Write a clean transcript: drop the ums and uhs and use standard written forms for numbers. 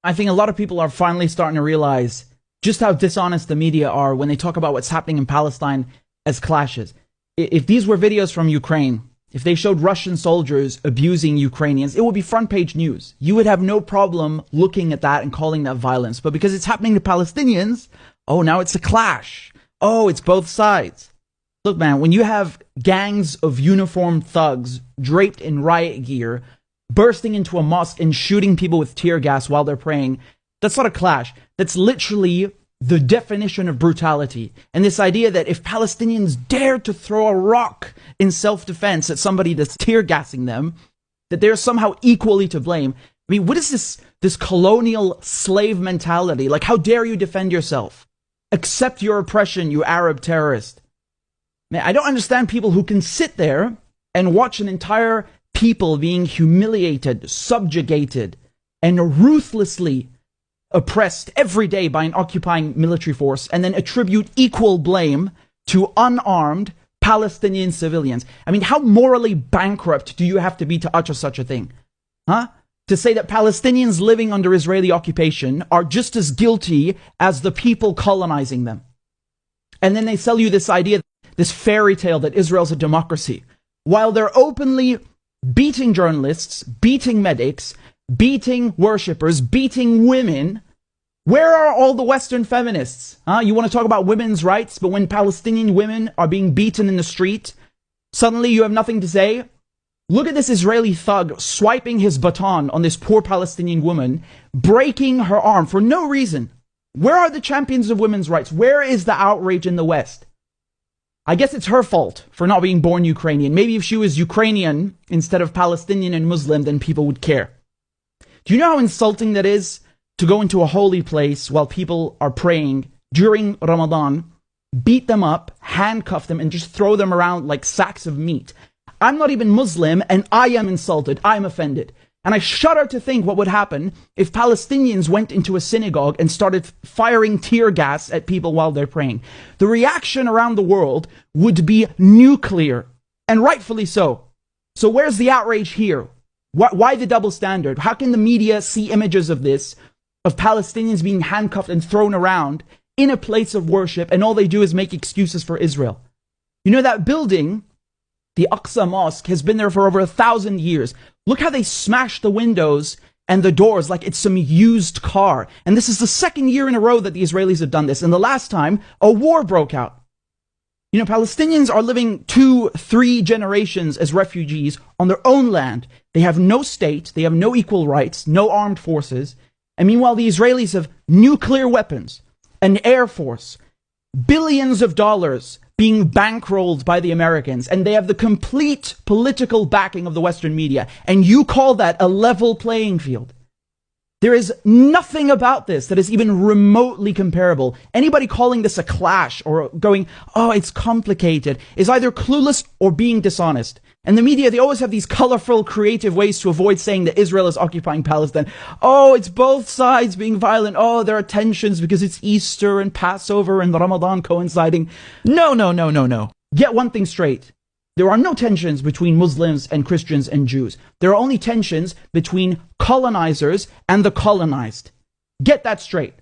I think a lot of people are finally starting to realize just how dishonest the media are when they talk about what's happening in Palestine as clashes. If these were videos from Ukraine, if they showed Russian soldiers abusing Ukrainians, it would be front page news. You would have no problem looking at that and calling that violence. But because it's happening to Palestinians, oh, now it's a clash. Oh, it's both sides. Look, man, when you have gangs of uniformed thugs draped in riot gear bursting into a mosque and shooting people with tear gas while they're praying, that's not a clash. That's literally the definition of brutality. And this idea that if Palestinians dare to throw a rock in self-defense at somebody that's tear gassing them, that they're somehow equally to blame. I mean, what is this colonial slave mentality? Like, how dare you defend yourself? Accept your oppression, you Arab terrorist. Man, I don't understand people who can sit there and watch an entire people being humiliated, subjugated, and ruthlessly oppressed every day by an occupying military force, and then attribute equal blame to unarmed Palestinian civilians. I mean, how morally bankrupt do you have to be to utter such a thing? Huh? To say that Palestinians living under Israeli occupation are just as guilty as the people colonizing them. And then they sell you this idea, this fairy tale that Israel's a democracy, while they're openly beating journalists, beating medics, beating worshippers, beating women. Where are all the Western feminists? You want to talk about women's rights, but when Palestinian women are being beaten in the street, suddenly you have nothing to say? Look at this Israeli thug swiping his baton on this poor Palestinian woman, breaking her arm for no reason. Where are the champions of women's rights? Where is the outrage in the West? I guess it's her fault for not being born Ukrainian. Maybe if she was Ukrainian instead of Palestinian and Muslim, then people would care. Do you know how insulting that is to go into a holy place while people are praying during Ramadan, beat them up, handcuff them, and just throw them around like sacks of meat? I'm not even Muslim, and I am insulted. I'm offended. And I shudder to think what would happen if Palestinians went into a synagogue and started firing tear gas at people while they're praying. The reaction around the world would be nuclear, and rightfully so. So where's the outrage here? Why the double standard? How can the media see images of this, of Palestinians being handcuffed and thrown around in a place of worship, and all they do is make excuses for Israel? You know, that building, the Aqsa Mosque, has been there for over 1,000 years. Look how they smashed the windows and the doors like it's some used car. And this is the second year in a row that the Israelis have done this. And the last time, a war broke out. You know, Palestinians are living 2-3 generations as refugees on their own land. They have no state, they have no equal rights, no armed forces. And meanwhile, the Israelis have nuclear weapons, an air force, billions of dollars being bankrolled by the Americans, and they have the complete political backing of the Western media, and you call that a level playing field. There is nothing about this that is even remotely comparable. Anybody calling this a clash or going, oh, it's complicated, is either clueless or being dishonest. And the media, they always have these colorful, creative ways to avoid saying that Israel is occupying Palestine. Oh, it's both sides being violent. Oh, there are tensions because it's Easter and Passover and Ramadan coinciding. No. Get one thing straight. There are no tensions between Muslims and Christians and Jews. There are only tensions between colonizers and the colonized. Get that straight.